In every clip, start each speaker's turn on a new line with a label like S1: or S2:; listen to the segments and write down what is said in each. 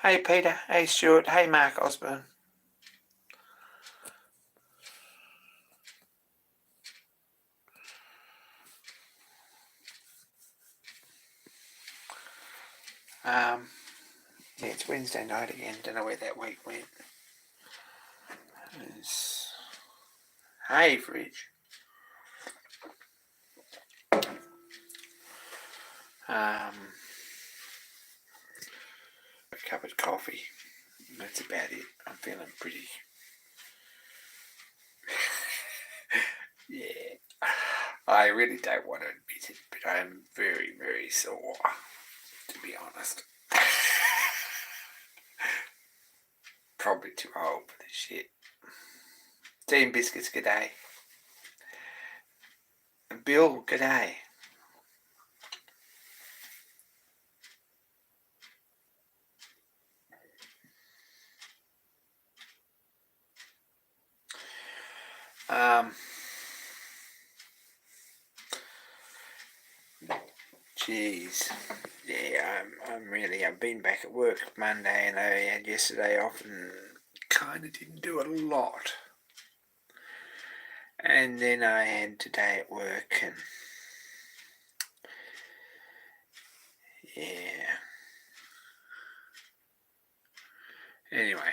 S1: Hey Peter, hey Stuart, hey Mark Osborne. Yeah, it's Wednesday night again. Don't know where that week went. Hey Fridge. A cup of coffee. That's about it. I'm feeling pretty. Yeah. I really don't want to admit it, but I'm very, very sore, to be honest. Probably too old for this shit. Tea and biscuits, g'day. And Bill, g'day. Jeez. Yeah, I've been back at work Monday and I had yesterday off and kind of didn't do a lot. And then I had today at work and yeah. Anyway,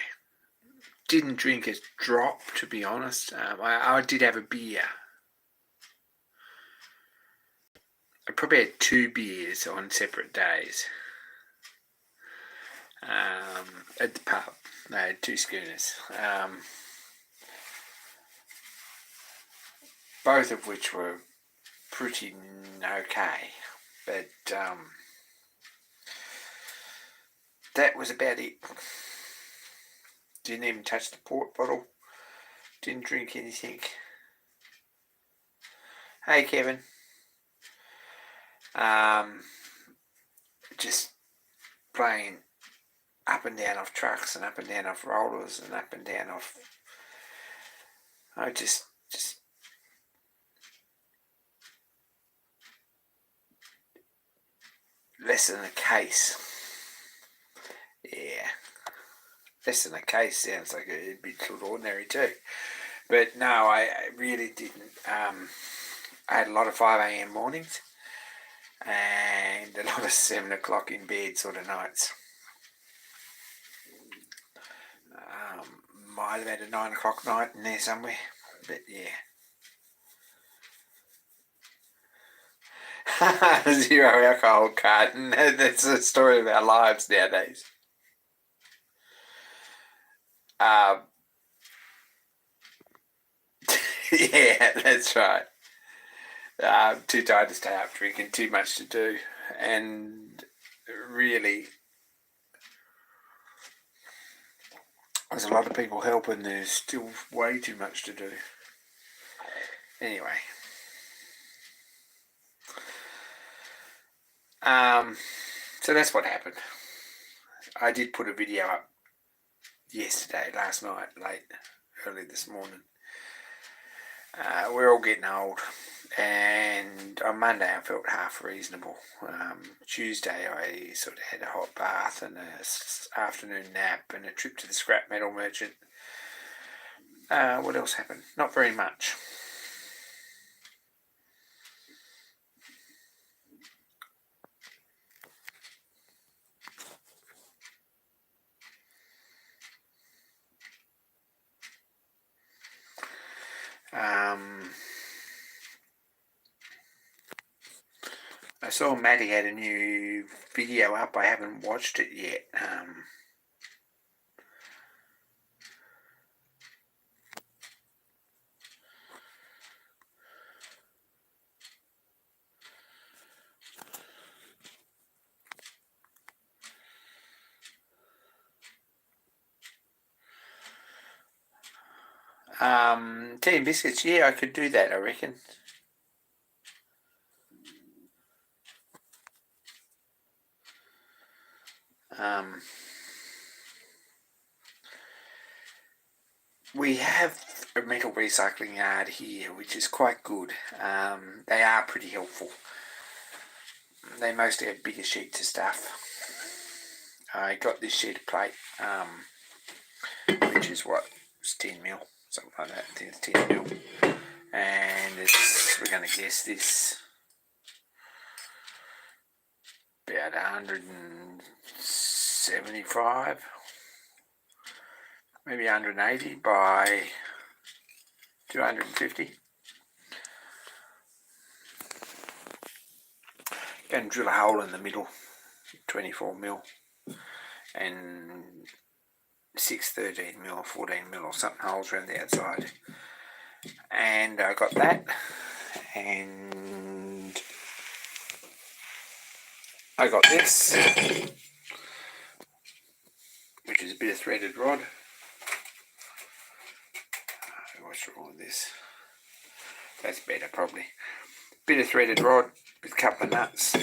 S1: didn't drink a drop, to be honest. I did have a beer. I probably had 2 beers on separate days. At the pub, I had 2 schooners. Both of which were pretty okay, but that was about it. Didn't even touch the port bottle. Didn't drink anything. Hey Kevin. Just playing up and down off trucks and up and down off rollers and up and down off. I just less than a case. Yeah, less than a case sounds like it'd be sort of ordinary too. But no, I really didn't. I had a lot of 5 a.m. mornings and a lot of 7 o'clock in bed sort of nights. Might have had a 9 o'clock night in there somewhere, but yeah. 0 alcohol carton. That's the story of our lives nowadays. Yeah, that's right. I'm too tired to stay up drinking, too much to do, and really, there's a lot of people helping. There's still way too much to do. Anyway, so that's what happened. I did put a video up yesterday, last night, early this morning. We're all getting old, and on Monday I felt half reasonable. Tuesday I sort of had a hot bath and an afternoon nap and a trip to the scrap metal merchant. What else happened? Not very much. I saw Maddie had a new video up. I haven't watched it yet. Tea and biscuits, yeah, I could do that, I reckon. We have a metal recycling yard here, which is quite good. They are pretty helpful. They mostly have bigger sheets of stuff. I got this sheet of plate, which is what, it's 10 mil, something like that. I think it's 10 mil, and we're going to guess this about 175, maybe 180 by 250. Go and drill a hole in the middle, 24 mil, and 6 13 mil or 14 mil or something holes around the outside. And I got that, and I got this, which is a bit of threaded rod. What's wrong with this? That's better probably. Bit of threaded rod with a couple of nuts,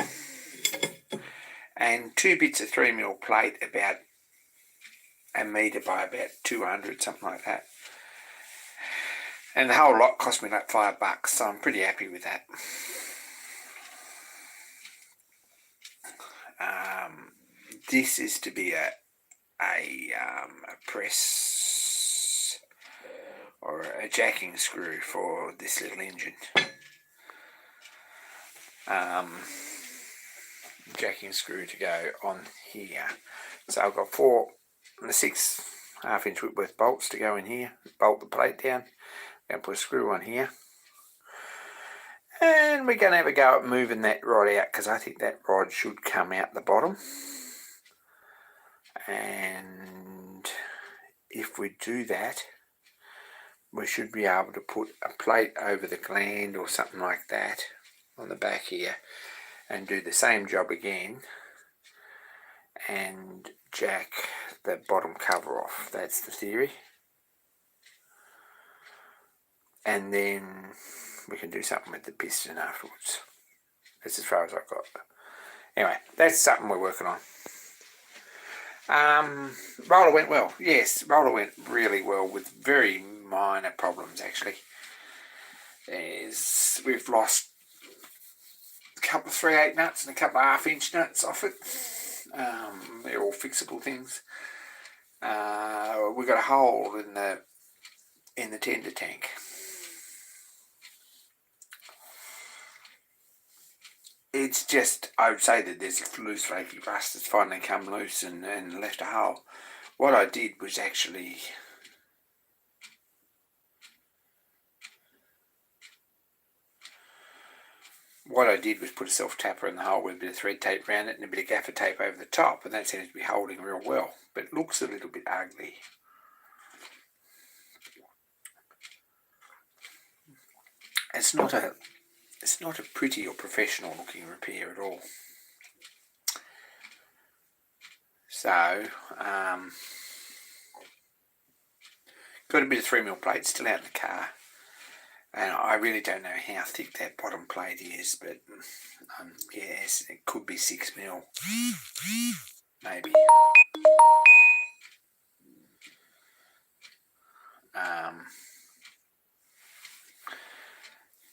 S1: and 2 bits of 3 mil plate, about a metre by about 200, something like that. And the whole lot cost me like $5, so I'm pretty happy with that. This is to be a press or a jacking screw for this little engine. Jacking screw to go on here. So I've got 6 half-inch Whitworth bolts to go in here, bolt the plate down, and put a screw on here. And we're going to have a go at moving that rod out, because I think that rod should come out the bottom. And if we do that, we should be able to put a plate over the gland or something like that on the back here, and do the same job again and jack the bottom cover off. That's the theory. And then we can do something with the piston afterwards. That's as far as I've got. Anyway, that's something we're working on. Roller went well. Yes, roller went really well with very minor problems actually. We've lost a couple of 3/8 nuts and a couple of half-inch nuts off it. They're all fixable things. We got a hole in the tender tank. It's just, I would say that there's a loose flaky rust that's finally come loose and left a hole. What I did was actually put a self-tapper in the hole with a bit of thread tape around it and a bit of gaffer tape over the top, and that seems to be holding real well, but it looks a little bit ugly. It's not a pretty or professional looking repair at all. So, got a bit of 3 mil plate still out in the car, and I really don't know how thick that bottom plate is, but yes, it could be 6 mil, maybe.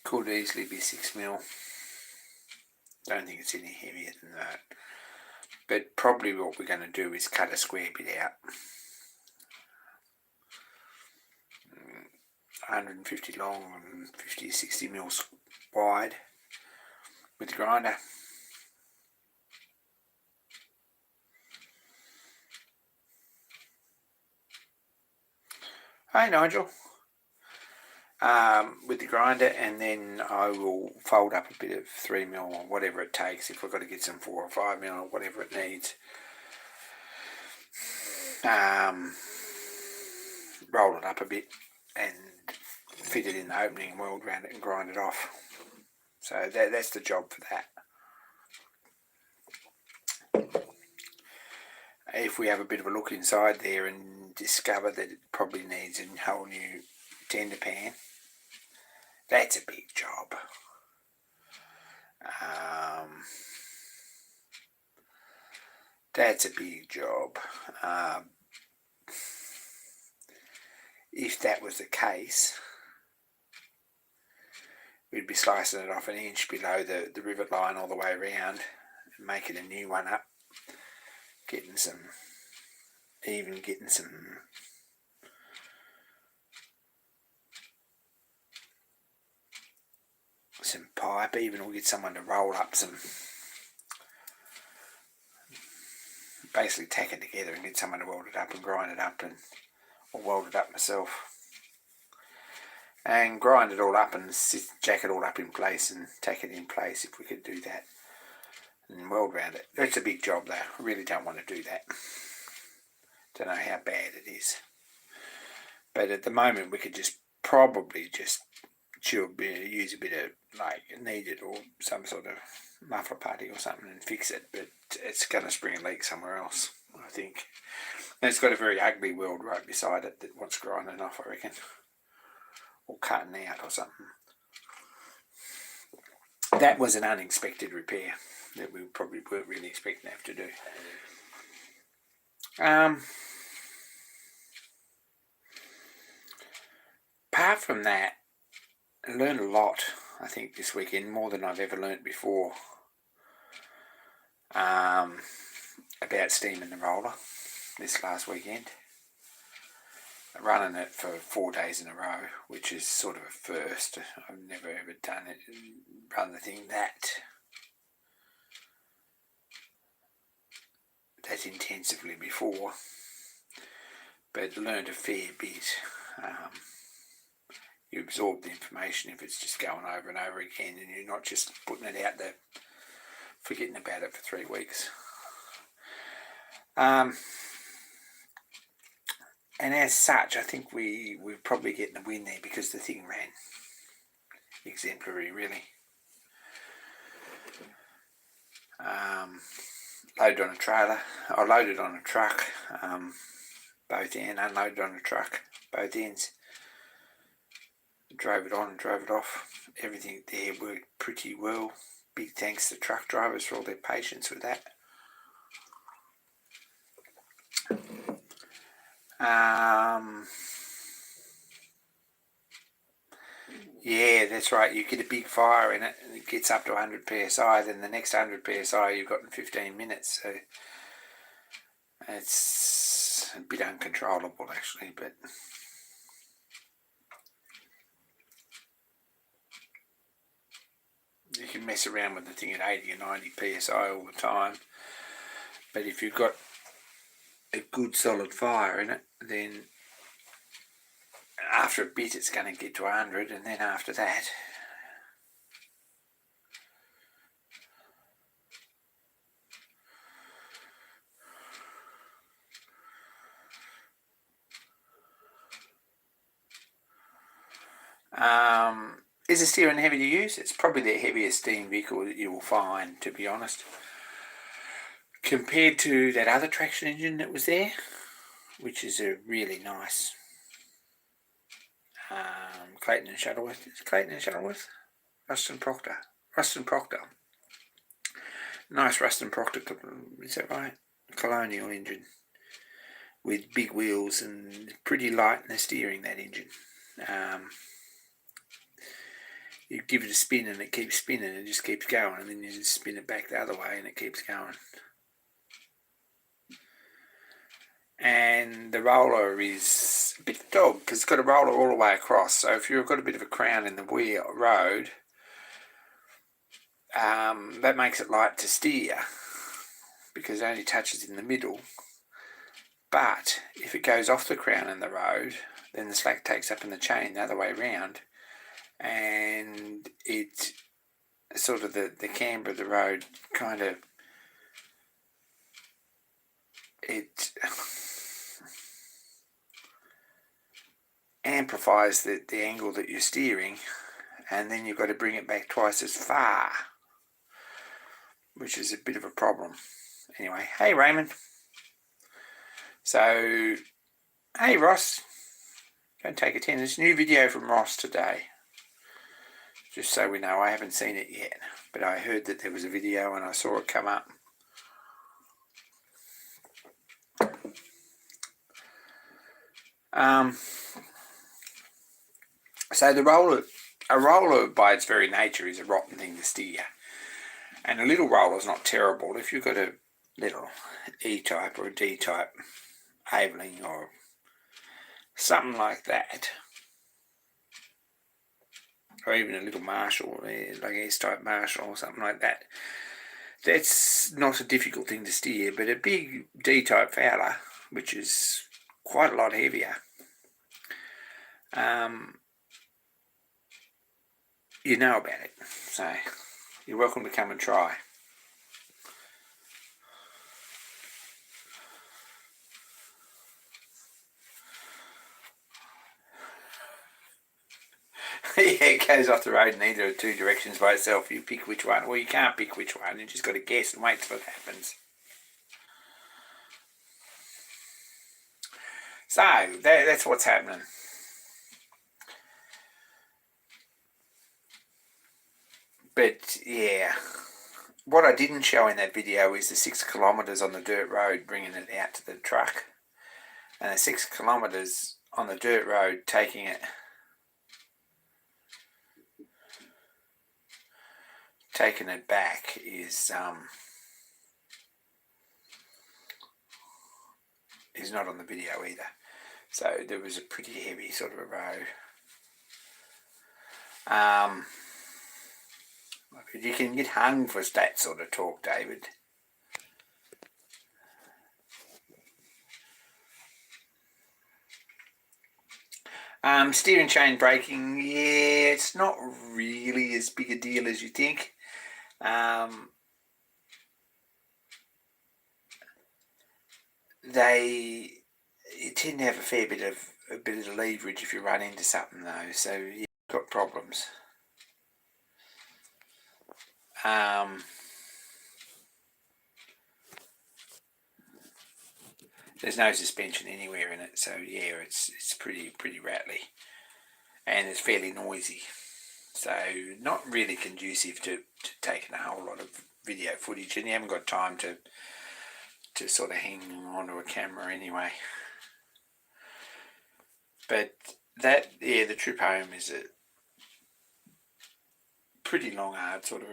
S1: Could easily be 6 mil. Don't think it's any heavier than that. But probably what we're going to do is cut a square bit out. 150 long and 50 or 60 mils wide with the grinder. Hi Nigel. With the grinder, and then I will fold up a bit of 3 mil or whatever it takes, if we've got to get some 4 or 5 mil or whatever it needs. Roll it up a bit and fit it in the opening and weld around it and grind it off. So that's the job for that. If we have a bit of a look inside there and discover that it probably needs a whole new tender pan, that's a big job. That's a big job. If that was the case, we'd be slicing it off an inch below the rivet line all the way around and making a new one up. getting some pipe, even we'll get someone to roll up some, basically tack it together and get someone to weld it up and grind it up, or weld it up myself and grind it all up and jack it all up in place and tack it in place, if we could do that and weld around it. That's a big job though. I really don't want to do that. Don't know how bad it is, but at the moment we could probably just use a bit of like kneaded or some sort of muffler putty or something and fix it, but it's going to spring a leak somewhere else, I think. And it's got a very ugly weld right beside it that wants grinding off, I reckon, or cutting out or something. That was an unexpected repair that we probably weren't really expecting to have to do. Apart from that, I learned a lot, I think, this weekend, more than I've ever learnt before, about steaming the roller this last weekend. Running it for 4 days in a row, which is sort of a first. I've never ever done it, run the thing that intensively before, but learned a fair bit. You absorb the information if it's just going over and over again, and you're not just putting it out there, forgetting about it for 3 weeks. And as such, I think we're probably getting a win there, because the thing ran exemplary, really. Loaded on a trailer, I loaded on a truck, both ends, unloaded on a truck, both ends. Drove it on and drove it off. Everything there worked pretty well. Big thanks to truck drivers for all their patience with that. Yeah, that's right. You get a big fire in it and it gets up to 100 psi, then the next 100 psi you've got in 15 minutes. So it's a bit uncontrollable actually, but you can mess around with the thing at 80 or 90 psi all the time. But if you've got a good solid fire in it, then after a bit it's going to get to 100, and then after that is the steering heavy to use? It's probably the heaviest steam vehicle that you will find, to be honest, compared to that other traction engine that was there, which is a really nice Clayton and Shuttleworth. Is it Clayton and Shuttleworth? Ruston Proctor. Nice Ruston Proctor, is that right? Colonial engine with big wheels and pretty light in the steering, that engine. You give it a spin and it keeps spinning, it just keeps going, and then you just spin it back the other way and it keeps going. And the roller is a bit of a dog, because it's got a roller all the way across, so if you've got a bit of a crown in the road, that makes it light to steer, because it only touches in the middle. But if it goes off the crown in the road, then the slack takes up in the chain the other way round, and it sort of the camber of the road kind of amplifies the angle that you're steering, and then you've got to bring it back twice as far, which is a bit of a problem. Anyway, hey Raymond. So, hey Ross, go and take attendance. New video from Ross today. Just so we know, I haven't seen it yet, but I heard that there was a video and I saw it come up. So a roller by its very nature is a rotten thing to steer, and a little roller is not terrible. If you've got a little E-type or a D-type Aveling or something like that, or even a little Marshall, like S-type Marshall or something like that, that's not a difficult thing to steer. But a big D-type Fowler, which is quite a lot heavier, you know about it. So you're welcome to come and try. Yeah, it goes off the road in either two directions by itself. You pick which one. Well, you can't pick which one. You just got to guess and wait till it happens. So that's what's happening. But yeah, what I didn't show in that video is the 6 kilometres on the dirt road bringing it out to the truck, and the 6 kilometres on the dirt road taking it back is not on the video either. So there was a pretty heavy sort of a road. You can get hung for that sort of talk, David. Steering chain braking, yeah, it's not really as big a deal as you think. They tend to have a fair bit of leverage if you run into something though, so you've got problems. There's no suspension anywhere in it, so yeah, it's pretty rattly, and it's fairly noisy. So not really conducive to taking a whole lot of video footage, and you haven't got time to sort of hang onto a camera anyway. But that, yeah, the trip home is a pretty long, hard sort of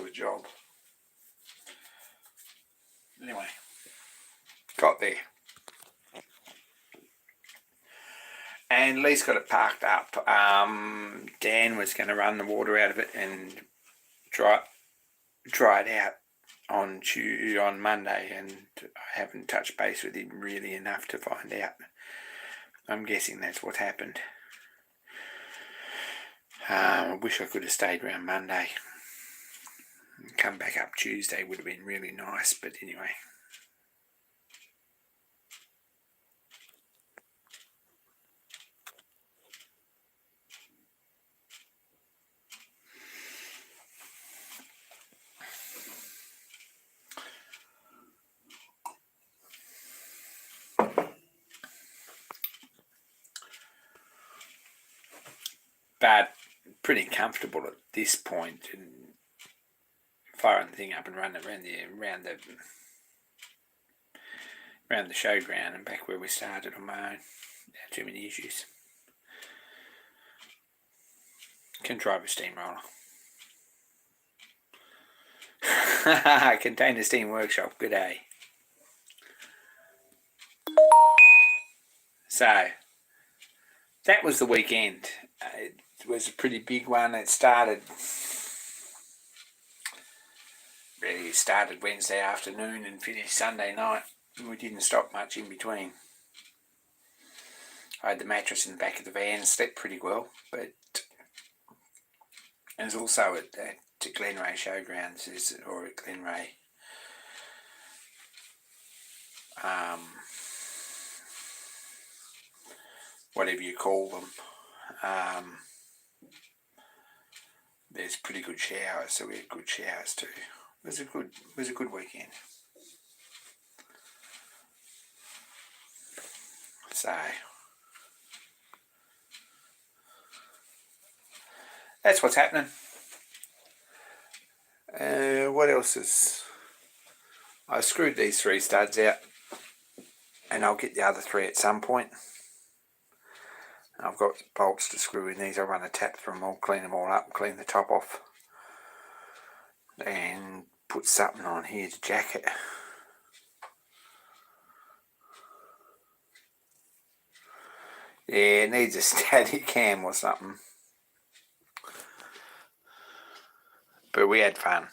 S1: a job. Anyway, got there. And Lee's got it parked up. Dan was going to run the water out of it and dry it out on Monday, and I haven't touched base with him really enough to find out. I'm guessing that's what happened. I wish I could have stayed around Monday. Come back up Tuesday would have been really nice, but anyway. But pretty comfortable at this point, and firing the thing up and running around the showground and back where we started on my own. Not too many issues. Can drive a steamroller. Container Steam Workshop, good day. So that was the weekend. It was a pretty big one. It started Wednesday afternoon and finished Sunday night. We didn't stop much in between. I had the mattress in the back of the van, slept pretty well, but it was also at Glenray Showgrounds, or at Glenray, whatever you call them. There's pretty good showers, so we had good showers too. It was a good weekend. So that's what's happening. What else is... I screwed these 3 studs out, and I'll get the other 3 at some point. I've got bolts to screw in these. I'll run a tap through them all, clean them all up, clean the top off, and put something on here to jack it. Yeah, it needs a static cam or something. But we had fun.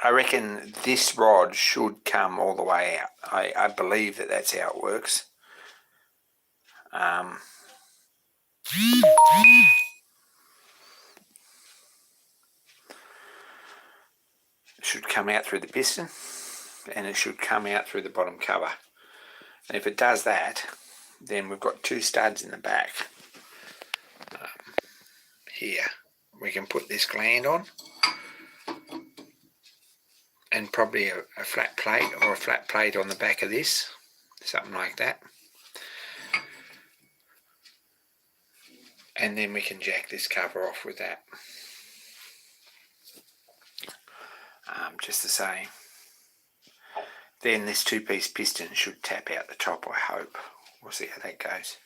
S1: I reckon this rod should come all the way out. I believe that that's how it works. It should come out through the piston, and it should come out through the bottom cover. And if it does that, then we've got two studs in the back. Here, we can put this gland on, and probably a flat plate or a flat plate on the back of this, something like that. And then we can jack this cover off with that. Just the same. Then this two-piece piston should tap out the top, I hope. We'll see how that goes.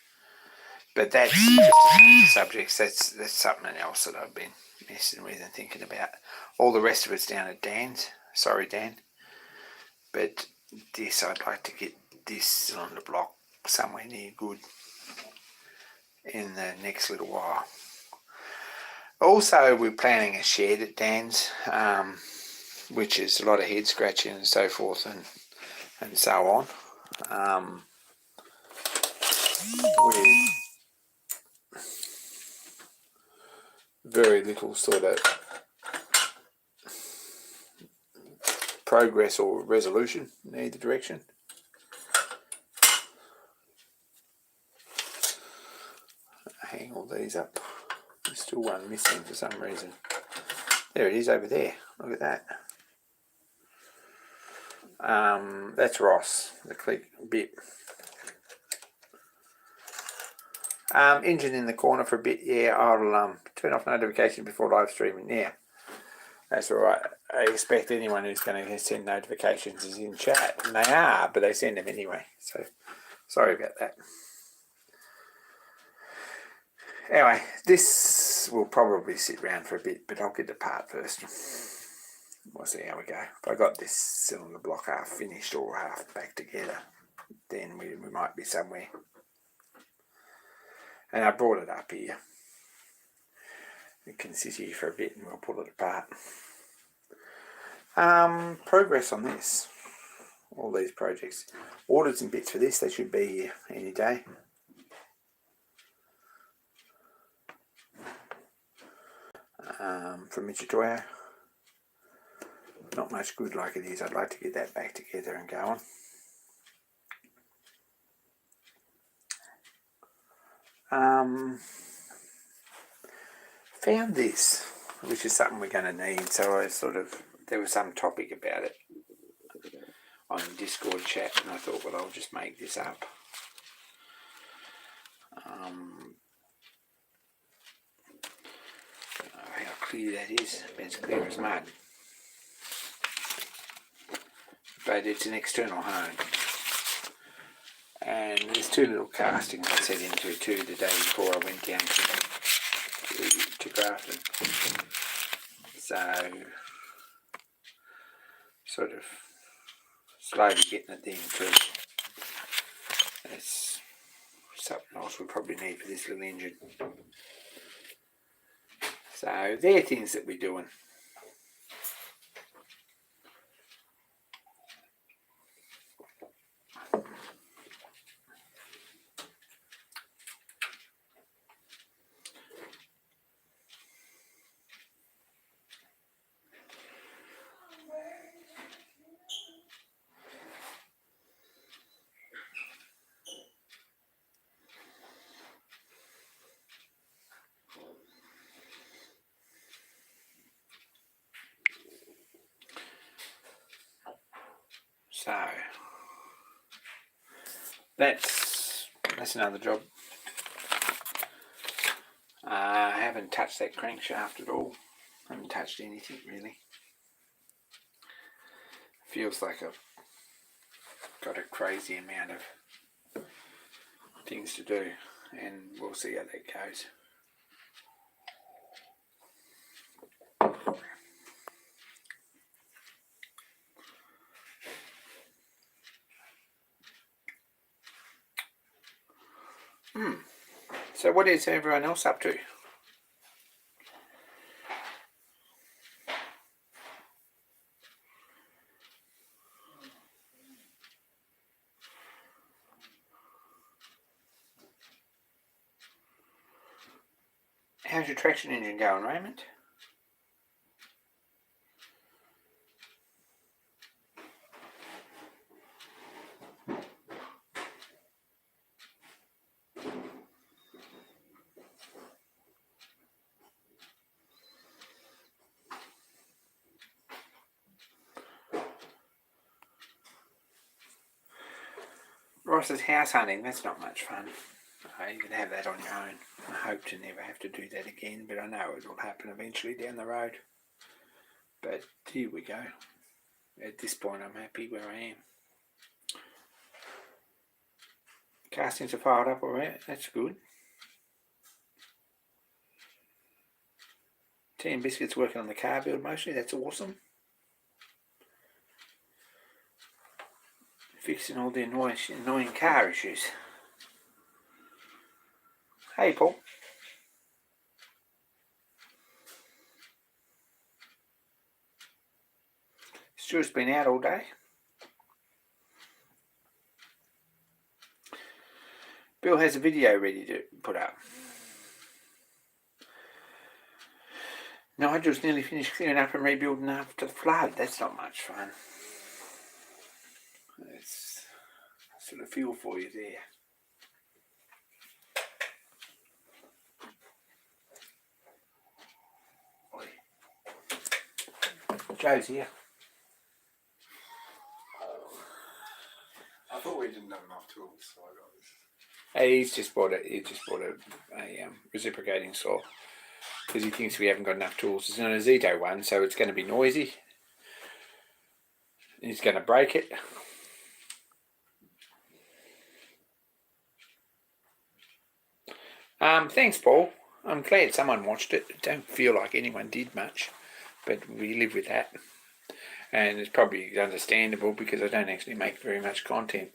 S1: But that's just to change the subjects. That's something else that I've been messing with and thinking about. All the rest of it's down at Dan's. Sorry, Dan. But this, I'd like to get this on the block somewhere near good in the next little while. Also, we're planning a shed at Dan's, which is a lot of head scratching and so forth and so on. With very little sort of progress or resolution in either direction. Hang all these up. There's still one missing for some reason. There it is over there. Look at that. That's Ross, the click bit. Engine in the corner for a bit. Yeah, I'll turn off notifications before live streaming. Yeah, that's all right. I expect anyone who's going to send notifications is in chat, and they are, but they send them anyway. So sorry about that. Anyway, this will probably sit around for a bit, but I'll get the part first. We'll see how we go. If I got this cylinder block half finished or half back together, then we might be somewhere. And I brought it up here. It can sit here for a bit and we'll pull it apart. Progress on this. All these projects. Ordered some bits for this. They should be here any day. From Michitoya. Not much good like it is. I'd like to get that back together and go on. Found this, which is something we're going to need. So I there was some topic about it on Discord chat, and I thought, well, I'll just make this up. How clear that is. It's clear as mud. But it's an external hone. And there's two little castings I set into too the day before I went down to Grafton. So, sort of slowly getting it then too. That's something else we probably need for this little engine. So, they're things that we're doing. So that's another job. I haven't touched that crankshaft at all. I haven't touched anything really. Feels like I've got a crazy amount of things to do, and we'll see how that goes. So what is everyone else up to? How's your traction engine going, Raymond? Ross's house hunting, that's not much fun. You can have that on your own. I hope to never have to do that again, but I know it will happen eventually down the road. But here we go. At this point, I'm happy where I am. Castings are fired up already, that's good. Tea and Biscuits working on the car build mostly, that's awesome. Fixing all the annoying car issues. Hey, Paul. Stuart's been out all day. Bill has a video ready to put up. Nigel's nearly finished clearing up and rebuilding after the flood. That's not much fun. It's sort of feel for you there. Joe's here.
S2: I thought we didn't have enough tools, so I got this.
S1: Hey, he's just bought a reciprocating saw because he thinks we haven't got enough tools. It's an Azito one, so it's going to be noisy. He's going to break it. Thanks, Paul. I'm glad someone watched it. Don't feel like anyone did much, but we live with that. And it's probably understandable because I don't actually make very much content.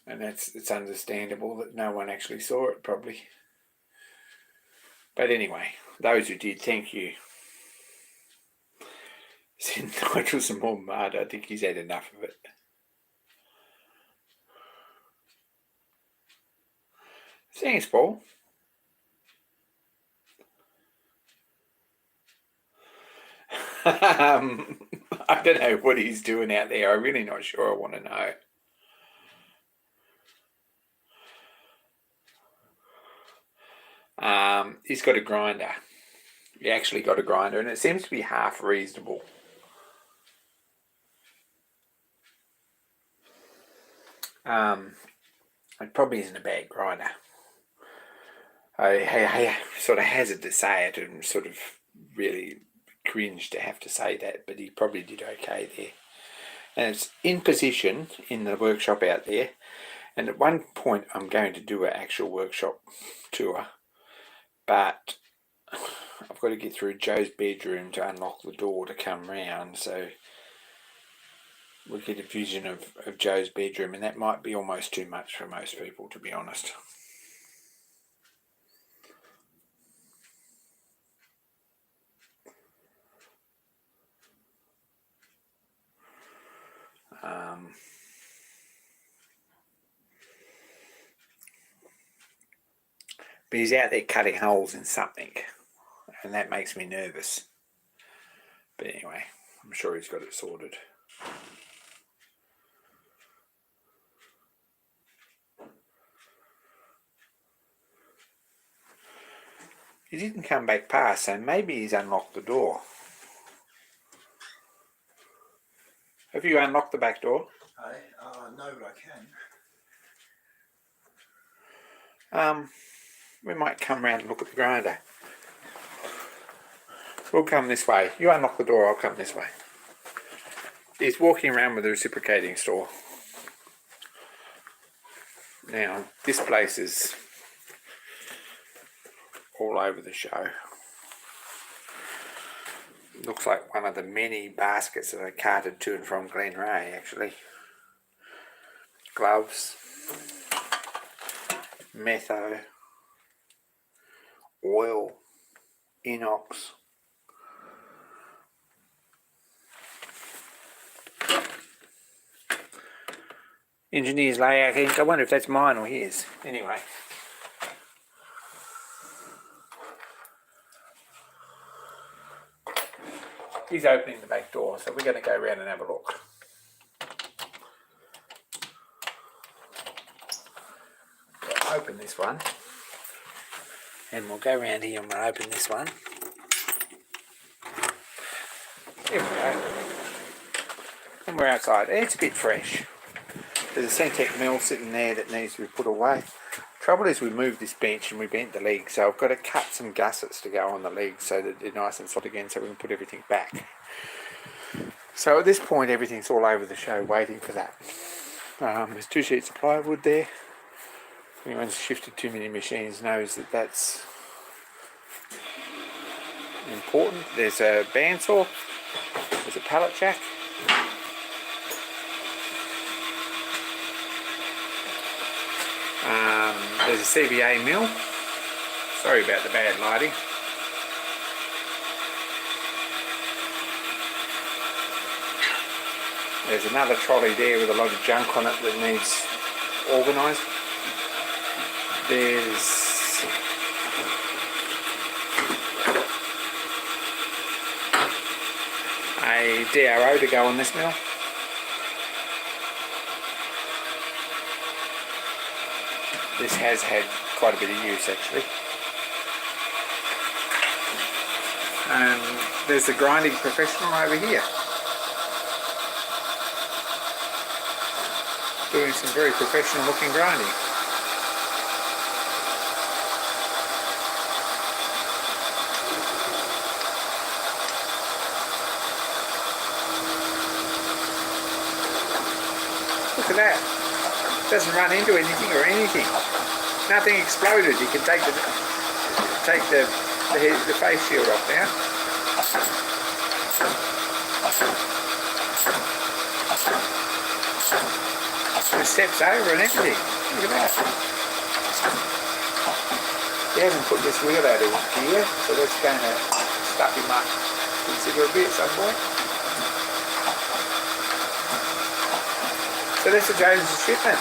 S1: And it's understandable that no one actually saw it, probably. But anyway, those who did, thank you. Send Nigel some more mud. I think he's had enough of it. Thanks, Paul. I don't know what he's doing out there. I'm really not sure. I want to know. He's got a grinder. He actually got a grinder, and it seems to be half reasonable. It probably isn't a bad grinder. I sort of hazard to say it and sort of really cringe to have to say that, but he probably did okay there. And it's in position in the workshop out there. And at one point I'm going to do an actual workshop tour, but I've got to get through Joe's bedroom to unlock the door to come round, so we'll get a vision of Joe's bedroom, and that might be almost too much for most people, to be honest. But he's out there cutting holes in something, and that makes me nervous. But anyway, I'm sure he's got it sorted. He didn't come back past, so maybe he's unlocked the door. Have you unlocked the back door?
S2: No, but I can.
S1: We might come round and look at the grinder. We'll come this way. You unlock the door, I'll come this way. He's walking around with a reciprocating saw. Now, this place is all over the show. Looks like one of the many baskets that I carted to and from Glenray, actually. Gloves, metho, oil, inox. Engineer's layout ink. I wonder if that's mine or his. Anyway. He's opening the back door, so we're going to go around and have a look. We'll open this one. And we'll go around here and we'll open this one. There we go. And we're outside. It's a bit fresh. There's a Centec mill sitting there that needs to be put away. Trouble is we moved this bench and we bent the legs, so I've got to cut some gussets to go on the legs so that they're nice and soft again so we can put everything back. So at this point everything's all over the show waiting for that. There's 2 sheets of plywood there. Anyone who's shifted too many machines knows that that's important. There's a bandsaw, there's a pallet jack. There's a CVA mill. Sorry about the bad lighting. There's another trolley there with a lot of junk on it that needs organised. There's a DRO to go on this mill. This has had quite a bit of use actually. And there's the grinding professional over here. Doing some very professional looking grinding. Look at that. Doesn't run into anything or anything. Nothing exploded. You can take the face shield off now. It steps over and everything. Look at that. He hasn't put this wheel out of gear, so that's going to stuff him up considerably at some point. So that's the Jones' shipment.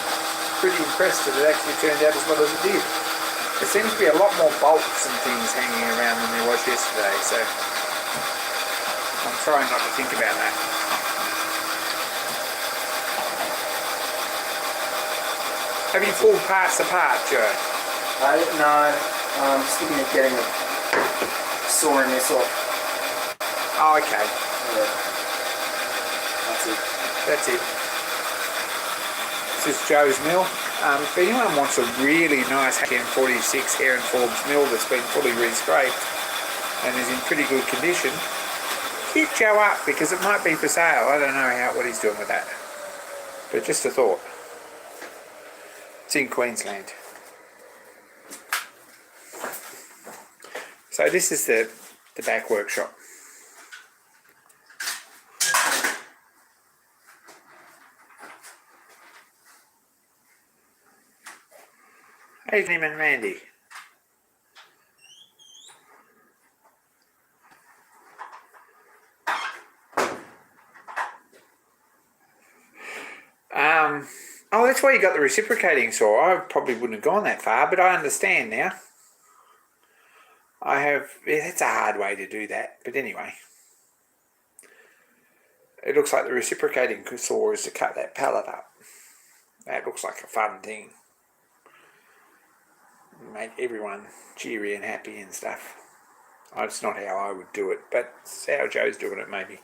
S1: Pretty impressed that it actually turned out as well as it did. There seems to be a lot more bolts and things hanging around than there was yesterday, so I'm trying not to think about that. Have you pulled parts apart, Joe?
S3: No, I'm just thinking of getting a sawing this off.
S1: Oh, okay.
S3: Yeah. That's it.
S1: That's it. This is Joe's mill. If anyone wants a really nice HM46 Hair and Forbes mill that's been fully re-scraped and is in pretty good condition, hit Joe up because it might be for sale. I don't know what he's doing with that. But just a thought. It's in Queensland. So this is the back workshop. Hey, Tim and Randy. Oh, that's why you got the reciprocating saw. I probably wouldn't have gone that far, but I understand now. It's a hard way to do that, but anyway. It looks like the reciprocating saw is to cut that pallet up. That looks like a fun thing. Make everyone cheery and happy and stuff. It's not how I would do it, but it's how Joe's doing it maybe.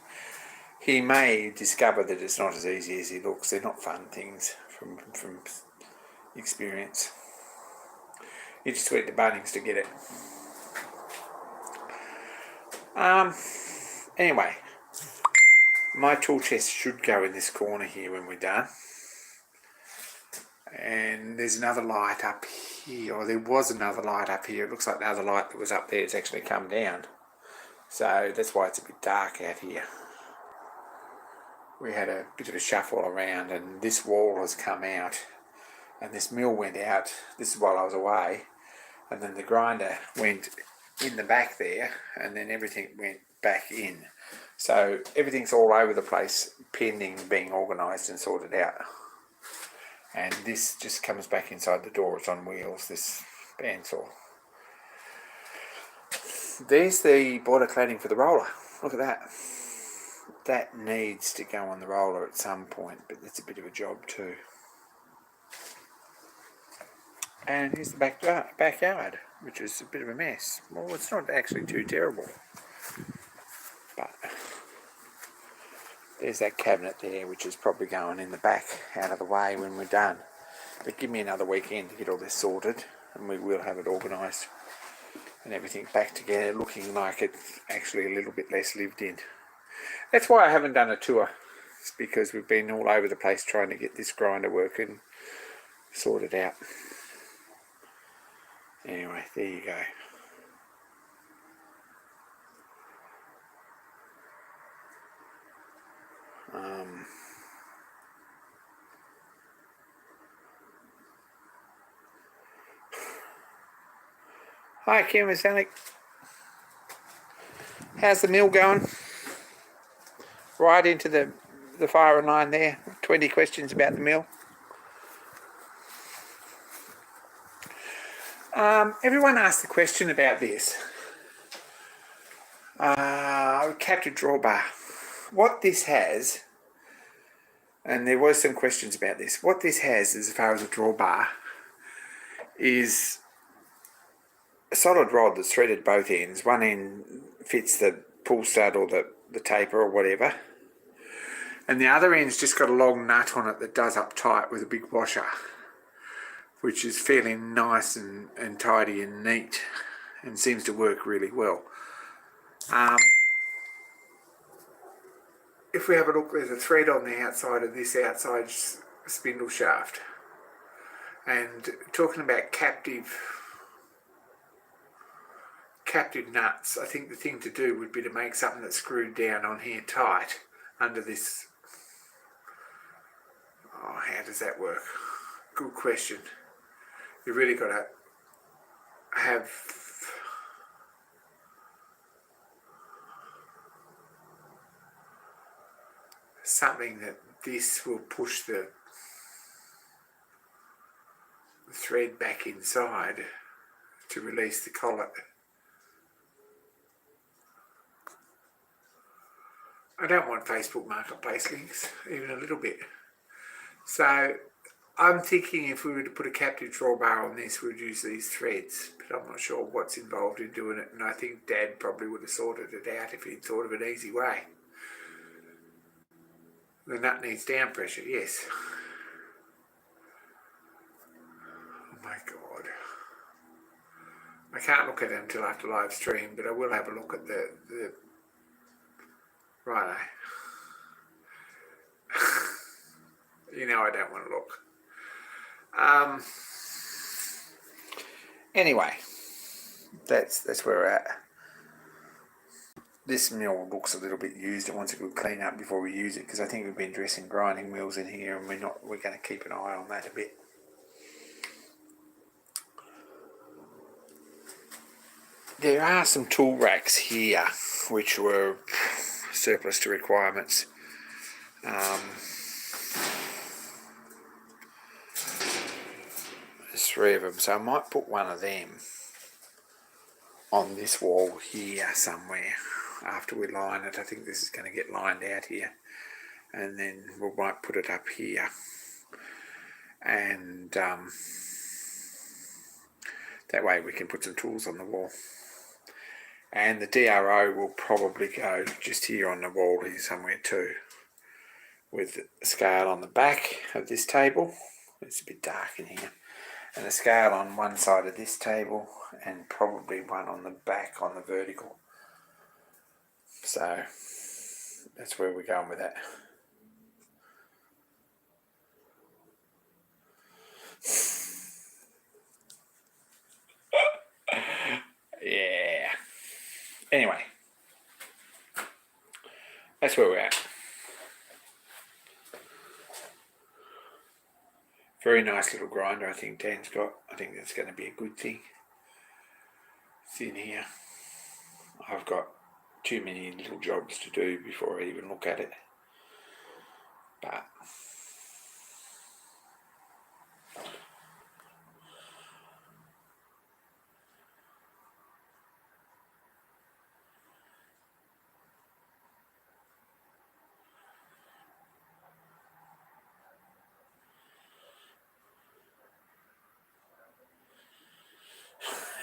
S1: He may discover that it's not as easy as he looks. They're not fun things from experience. You just went to Bunnings to get it. Anyway, my tool chest should go in this corner here when we're done. And there's another light up here, or there was another light up here. It looks like the other light that was up there has actually come down. So that's why it's a bit dark out here. We had a bit of a shuffle around and this wall has come out and this mill went out. This is while I was away. and then the grinder went in the back there, and then everything went back in. So everything's all over the place, pending being organised and sorted out. And this just comes back inside the door. It's on wheels, this bandsaw. There's the border cladding for the roller. Look at that. That needs to go on the roller at some point, but it's a bit of a job too. And here's the backyard, which is a bit of a mess. Well, it's not actually too terrible. But there's that cabinet there, which is probably going in the back out of the way when we're done. But give me another weekend to get all this sorted, and we will have it organised and everything back together, looking like it's actually a little bit less lived in. That's why I haven't done a tour. It's because we've been all over the place trying to get this grinder working, sorted out. Anyway, there you go. Hi Kim and Sonic. How's the mill going? Right into the firing line there. 20 questions about the mill. Everyone asked the question about this. Captive drawbar. What this has, and there was some questions about this, what this has as far as a drawbar is a solid rod that's threaded both ends. One end fits the pull stud or the taper or whatever, and the other end's just got a long nut on it that does up tight with a big washer, which is fairly nice and tidy and neat and seems to work really well. If we have a look, there's a thread on the outside of this outside spindle shaft. And talking about captive nuts, I think the thing to do would be to make something that's screwed down on here tight under this. Oh, how does that work? Good question. You really got to have something that this will push the thread back inside to release the collet. I don't want Facebook Marketplace links, even a little bit. So I'm thinking if we were to put a captive drawbar on this, we'd use these threads, but I'm not sure what's involved in doing it, and I think Dad probably would have sorted it out if he'd thought of an easy way. The nut needs down pressure, yes. Oh my God. I can't look at it until after live stream, but I will have a look at the righto. You know I don't want to look. Anyway, that's where we're at. This mill looks a little bit used. It wants a good clean up before we use it, because I think we've been dressing grinding mills in here, and we're going to keep an eye on that a bit. There are some tool racks here which were surplus to requirements. There's 3 of them, so I might put one of them on this wall here somewhere after we line it. I think this is going to get lined out here, and then we might put it up here, and that way we can put some tools on the wall. And the DRO will probably go just here on the wall here somewhere too, with a scale on the back of this table. It's a bit dark in here. And a scale on one side of this table, and probably one on the back on the vertical. So that's where we're going with that. Yeah. Anyway, that's where we're at. Very nice little grinder I think Dan's got. I think that's going to be a good thing. it's in here. I've got too many little jobs to do before I even look at it. But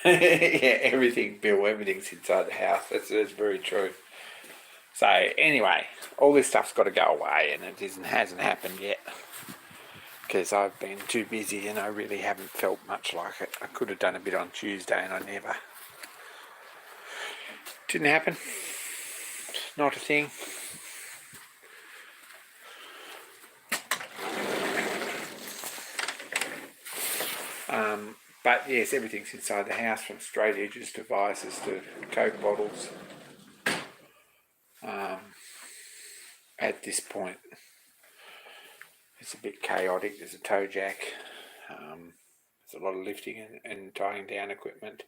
S1: yeah, everything, Bill, everything's inside the house. That's very true. So anyway, all this stuff's got to go away, and it hasn't happened yet because I've been too busy and I really haven't felt much like it. I could have done a bit on Tuesday and I never. Didn't happen. Not a thing. But yes, everything's inside the house, from straight edges to vices to Coke bottles. At this point, it's a bit chaotic. There's a toe jack. There's a lot of lifting and tying down equipment.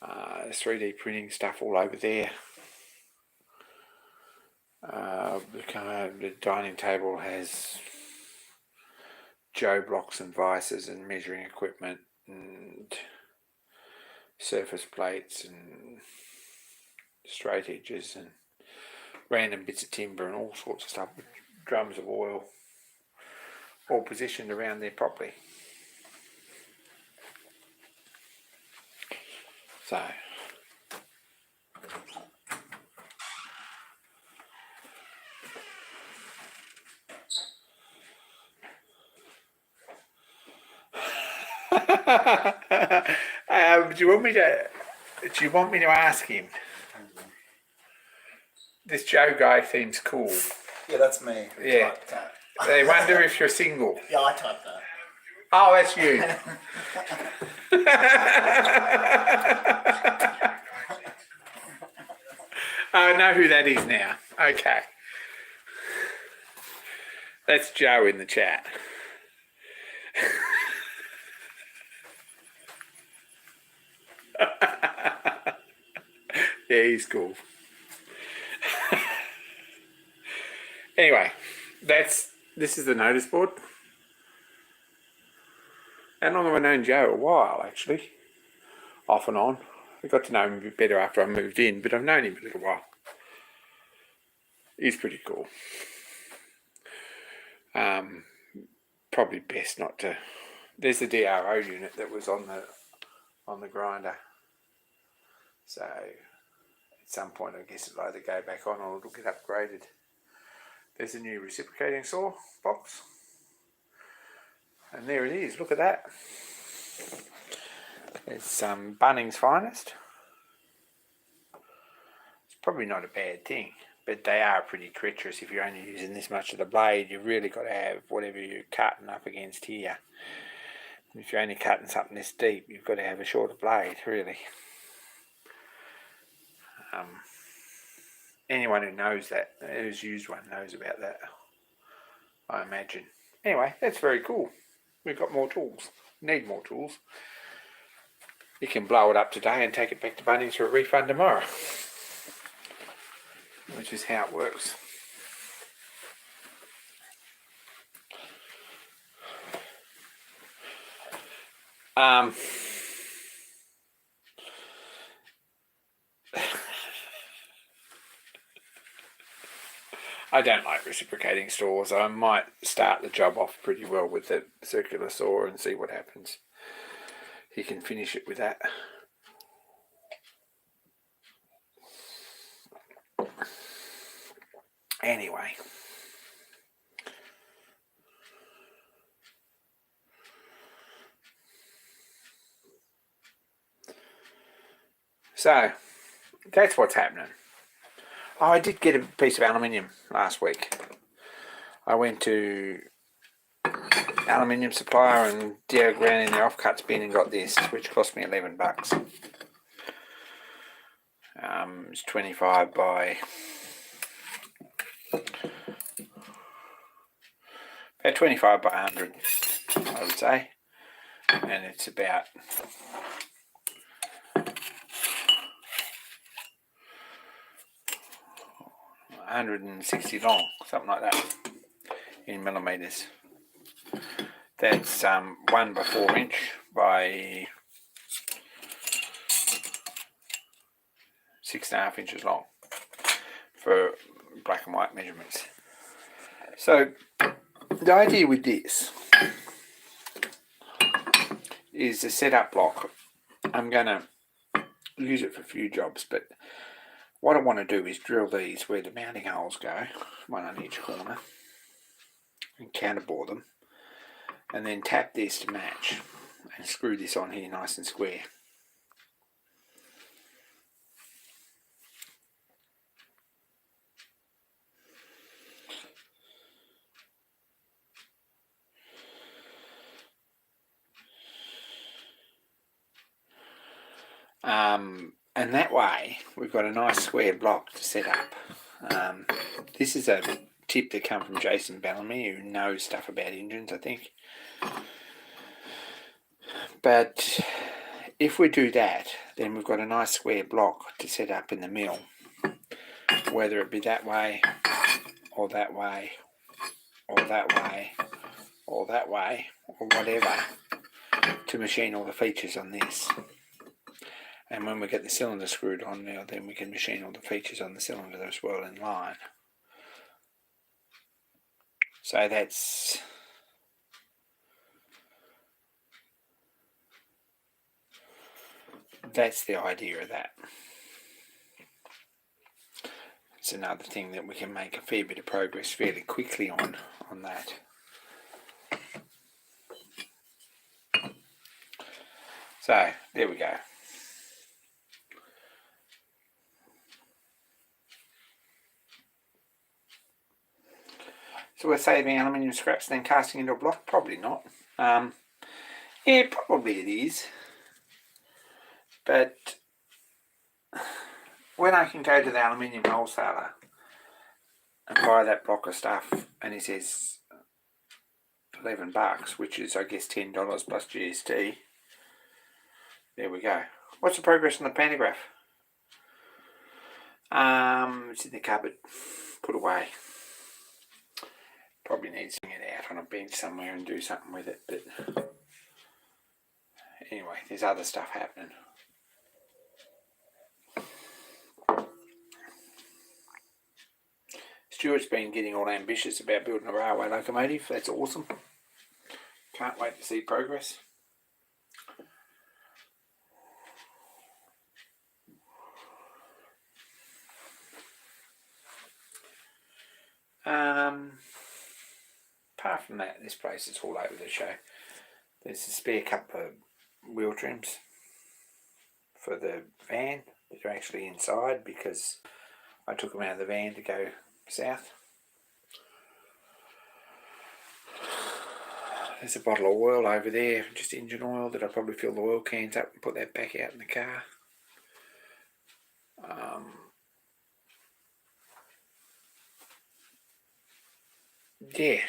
S1: There's 3D printing stuff all over there. The dining table has Joe blocks and vices and measuring equipment and surface plates and straight edges and random bits of timber and all sorts of stuff, with drums of oil, all positioned around there properly. So do you want me to ask him? This Joe guy seems cool.
S3: Yeah, that's me.
S1: Yeah. They wonder if you're single.
S3: Yeah, I typed that.
S1: Oh, that's you. I know who that is now. Okay. That's Joe in the chat. Yeah, he's cool. Anyway, this is the notice board. How long have I known Joe? A while, actually. Off and on. I got to know him a bit better after I moved in, but I've known him a little while. He's pretty cool. Probably best not to. There's the DRO unit that was on the grinder. So at some point, I guess it'll either go back on or it'll get upgraded. There's a new reciprocating saw box. And there it is, look at that. It's Bunnings' finest. It's probably not a bad thing, but they are pretty treacherous. If you're only using this much of the blade, you've really got to have whatever you're cutting up against here. If you're only cutting something this deep, you've got to have a shorter blade, really. Anyone who knows that, who's used one, knows about that, I imagine. Anyway, that's very cool. We've got more tools. Need more tools. You can blow it up today and take it back to Bunnings for a refund tomorrow, which is how it works. I don't like reciprocating saws. I might start the job off pretty well with the circular saw and see what happens. You can finish it with that. Anyway. So, that's what's happening. Oh, I did get a piece of aluminium last week. I went to aluminium supplier and dug around in the offcuts bin and got this, which cost me $11. It's 25 by about 25 by 100, I would say, and it's about 160 long, something like that, in millimetres. That's 1 by 4 inch by 6.5 inches long for black and white measurements. So the idea with this is the setup block. I'm going to use it for a few jobs, but what I want to do is drill these where the mounting holes go, one on each corner, and counterbore them, and then tap this to match and screw this on here nice and square. And that way we've got a nice square block to set up. This is a tip that come from Jason Bellamy, who knows stuff about engines, I think. But if we do that, then we've got a nice square block to set up in the mill, whether it be that way or that way or that way or that way or whatever, to machine all the features on this. And when we get the cylinder screwed on now, then we can machine all the features on the cylinder as well in line. So that's the idea of that. It's another thing that we can make a fair bit of progress fairly quickly on that. So there we go. So we're saving aluminium scraps then casting into a block? Probably not. Yeah, probably it is. But when I can go to the aluminium wholesaler and buy that block of stuff and he says $11, which is I guess $10 plus GST, there we go. What's the progress on the pantograph? It's in the cupboard, put away. Probably need to bring it out on a bench somewhere and do something with it, but anyway, there's other stuff happening. Stuart's been getting all ambitious about building a railway locomotive. That's awesome. Can't wait to see progress. Apart from that, this place is all over the show. There's a spare couple of wheel trims for the van that are actually inside because I took them out of the van to go south. There's a bottle of oil over there, just engine oil, that I'll probably fill the oil cans up and put that back out in the car. Yeah,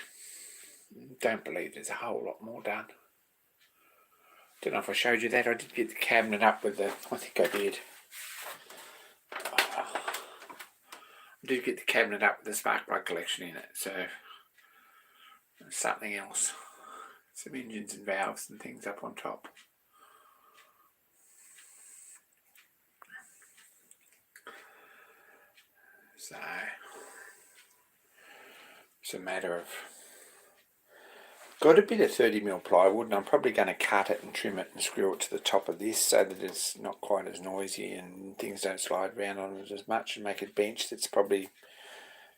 S1: don't believe there's a whole lot more done. Don't know if I showed you that. I did get the cabinet up with the, I think I did. I did get the cabinet up with the spark plug collection in it, so something else. Some engines and valves and things up on top. So it's a matter of, got a bit of 30mm plywood and I'm probably going to cut it and trim it and screw it to the top of this so that it's not quite as noisy and things don't slide around on it as much, and make a bench that's probably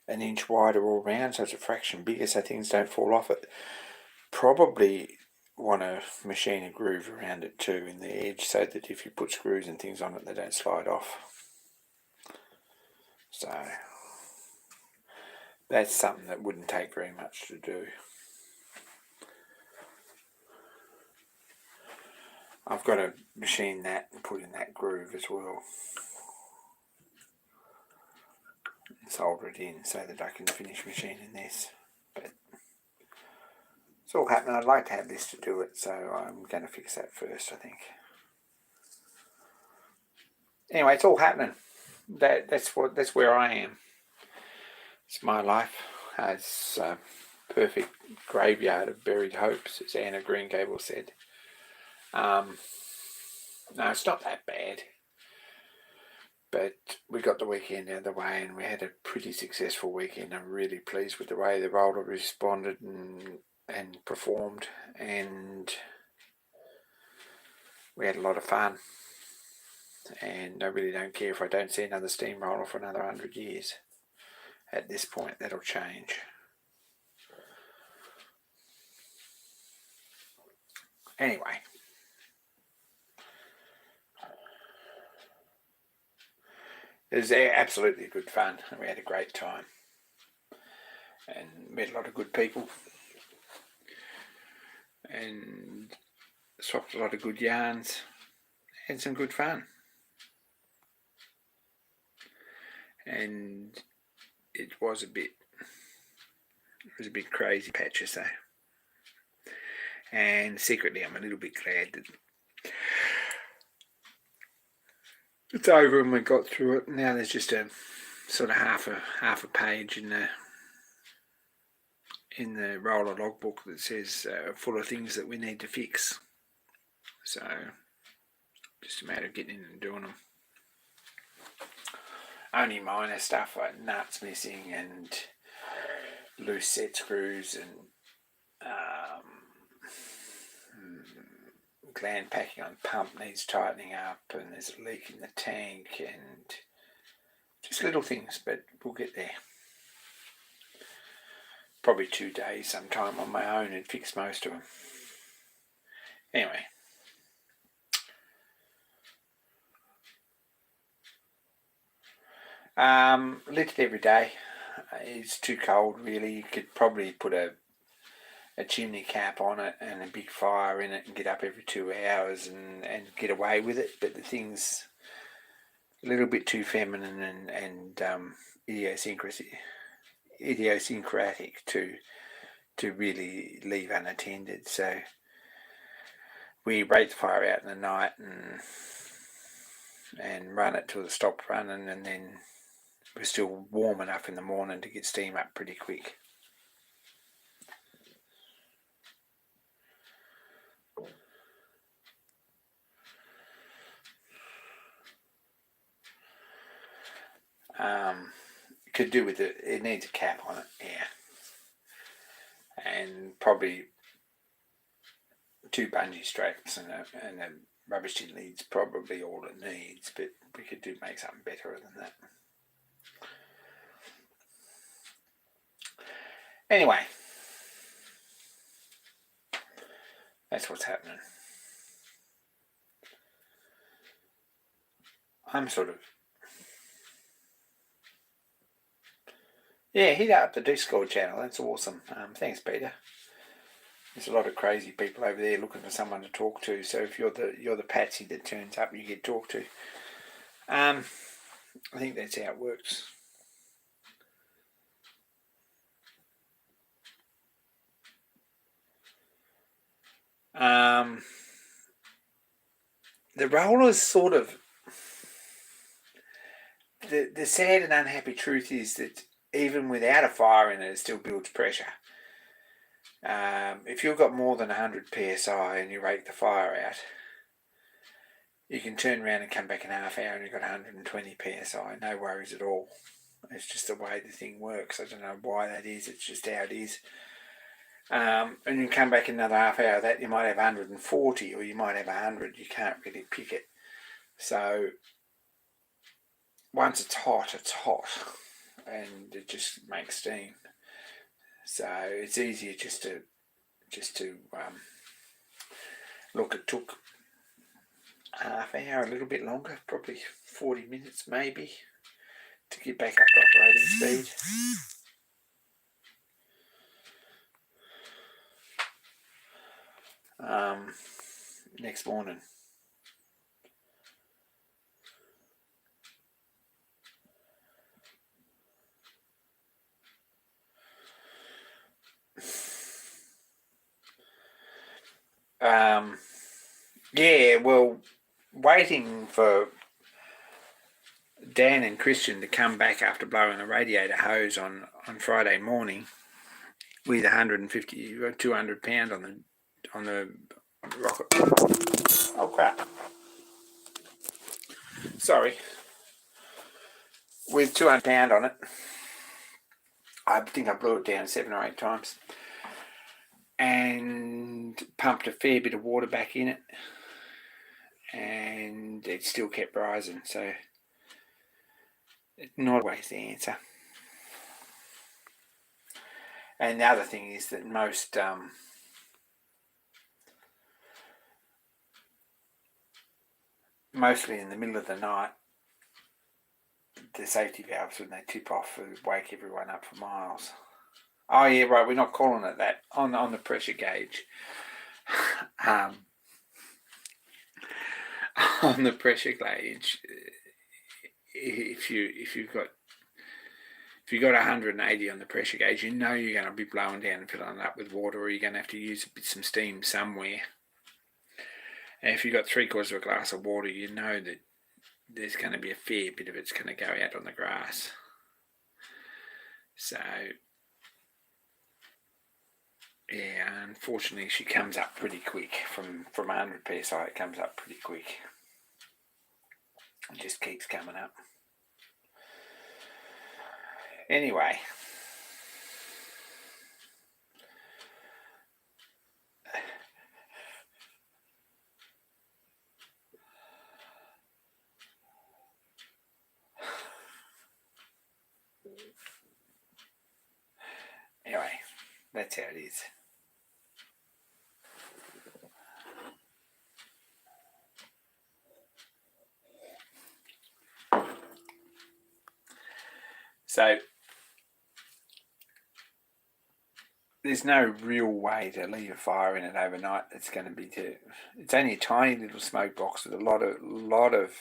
S1: an inch wider all round so it's a fraction bigger so things don't fall off it. Probably want to machine a groove around it too in the edge so that if you put screws and things on it they don't slide off. So that's something that wouldn't take very much to do. I've got to machine that and put in that groove as well. And solder it in so that I can finish machining this. But it's all happening. I'd like to have this to do it, so I'm going to fix that first, I think. Anyway, it's all happening. That's where I am. It's my life. It's a perfect graveyard of buried hopes, as Anna Greencable said. No, it's not that bad. But we got the weekend out of the way and we had a pretty successful weekend. I'm really pleased with the way the roller responded and performed, and we had a lot of fun. And I really don't care if I don't see another steamroller for another 100 years. At this point, that'll change. Anyway. It was absolutely good fun, and we had a great time. And met a lot of good people. And swapped a lot of good yarns. Had some good fun. And it was a bit crazy patches though. And secretly I'm a little bit glad that it's over and we got through it. Now there's just a sort of half a page in the roller logbook that says full of things that we need to fix. So just a matter of getting in and doing them. Only minor stuff like nuts missing and loose set screws and gland packing on pump needs tightening up, and there's a leak in the tank, and just little things, but we'll get there. Probably 2 days sometime on my own and fix most of them. Anyway. Lit it every day. It's too cold really. You could probably put a chimney cap on it and a big fire in it and get up every 2 hours and get away with it, but the thing's a little bit too feminine and idiosyncratic to really leave unattended. So we rate the fire out in the night and run it till it stopped running, and then we're still warm enough in the morning to get steam up pretty quick. Could do with it needs a cap on it, yeah. And probably 2 bungee straps and a rubbish tin lid's probably all it needs, but we could make something better than that. Anyway, that's what's happening. I'm sort of... Yeah, hit up the Discord channel. That's awesome. Thanks, Peter. There's a lot of crazy people over there looking for someone to talk to. So if you're the patsy that turns up, you get talked to. I think that's how it works. The rollers sort of... The sad and unhappy truth is that even without a fire in it, it still builds pressure. If you've got more than 100 psi and you rake the fire out, you can turn around and come back in half hour and you've got 120 psi. No worries at all. It's just the way the thing works. I don't know why that is. It's just how it is. And you come back in another half hour, that you might have 140 or you might have 100. You can't really pick it. So once it's hot, and it just makes steam. So it's easier just to look. It took half hour, a little bit longer, probably 40 minutes maybe, to get back up to operating speed. Next morning. Yeah, well, waiting for Dan and Christian to come back after blowing the radiator hose on Friday morning with 150 or 200 pound on the rocket. Oh crap! Sorry, with 200 pound on it. I think I blew it down 7 or 8 times and pumped a fair bit of water back in it, and it still kept rising. So it's not always the answer. And the other thing is that mostly in the middle of the night, the safety valves, when they tip off, wake everyone up for miles. Oh yeah, right. We're not calling it that on the pressure gauge. On the pressure gauge, if you've got 180 on the pressure gauge, you know you're going to be blowing down and filling it up with water, or you're going to have to use some steam somewhere. And if you've got 3/4 of a glass of water, you know that there's going to be a fair bit of it's going to go out on the grass. So yeah, unfortunately she comes up pretty quick. From 100 psi it comes up pretty quick. It just keeps coming up. Anyway, that's how it is. So there's no real way to leave a fire in it overnight. It's going to be it's only a tiny little smoke box with a lot of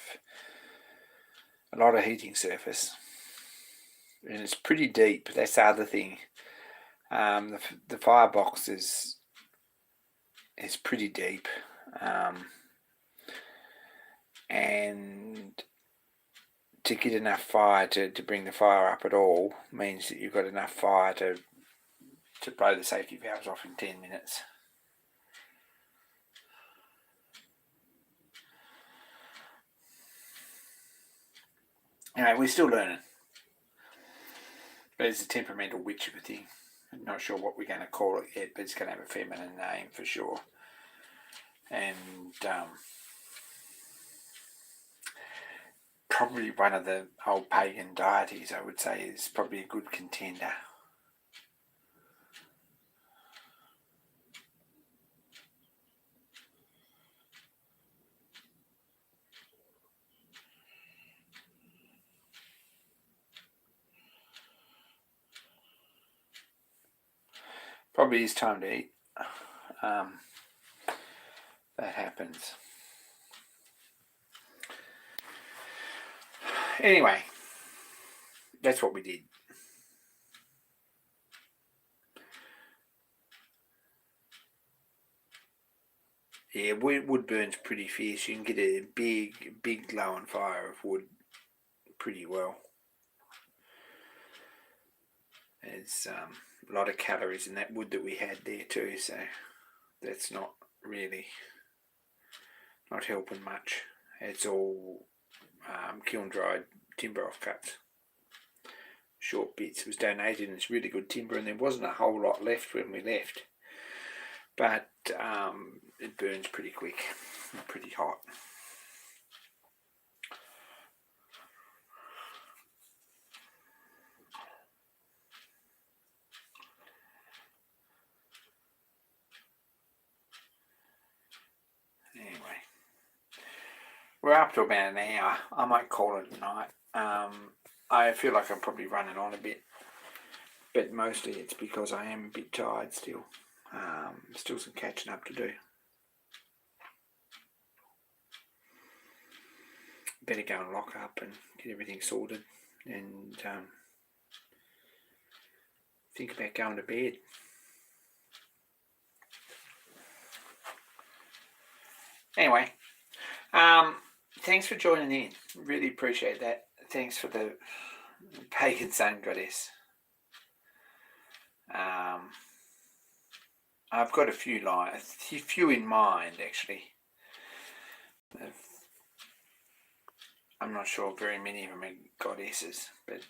S1: heating surface, and it's pretty deep. That's the other thing. The firebox is pretty deep, and to get enough fire to bring the fire up at all means that you've got enough fire to blow the safety valves off in 10 minutes. Anyway, we're still learning. But it's a temperamental witch of a thing. I'm not sure what we're going to call it yet, but it's going to have a feminine name for sure. And probably one of the old pagan deities, I would say, is probably a good contender. Probably is time to eat. That happens. Anyway, that's what we did. Yeah, wood burns pretty fierce. You can get a big glowing fire of wood pretty well. There's a lot of calories in that wood that we had there too, so that's not really not helping much. It's all kiln dried timber offcuts, short bits. It was donated and it's really good timber, and there wasn't a whole lot left when we left, but it burns pretty quick and pretty hot. Anyway, we're up to about an hour. I might call it a night. I feel like I'm probably running on a bit, but mostly it's because I am a bit tired still. Still some catching up to do. Better go and lock up and get everything sorted, and think about going to bed. Anyway, thanks for joining in. Really appreciate that. thanks for the pagan sun goddess. I've got a few in mind actually. I'm not sure very many of them are goddesses, but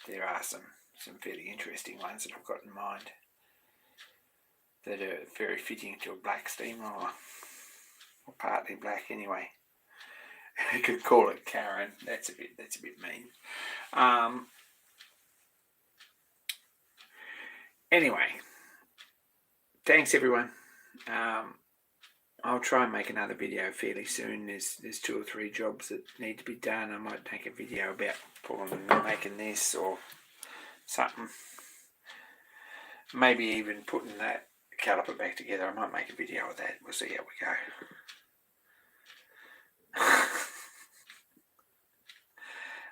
S1: there are some fairly interesting ones that I've got in mind that are very fitting to a black steamroller, or partly black anyway. You could call it Karen. That's a bit mean. Anyway, thanks everyone. I'll try and make another video fairly soon. There's 2 or 3 jobs that need to be done. I might make a video about making this or something. Maybe even putting that caliper back together. I might make a video of that. We'll see how we go.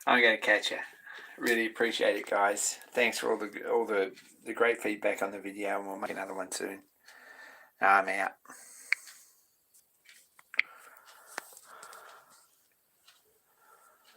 S1: I'm going to catch you. Really appreciate it, guys. Thanks for all the great feedback on the video, and we'll make another one soon. I'm out.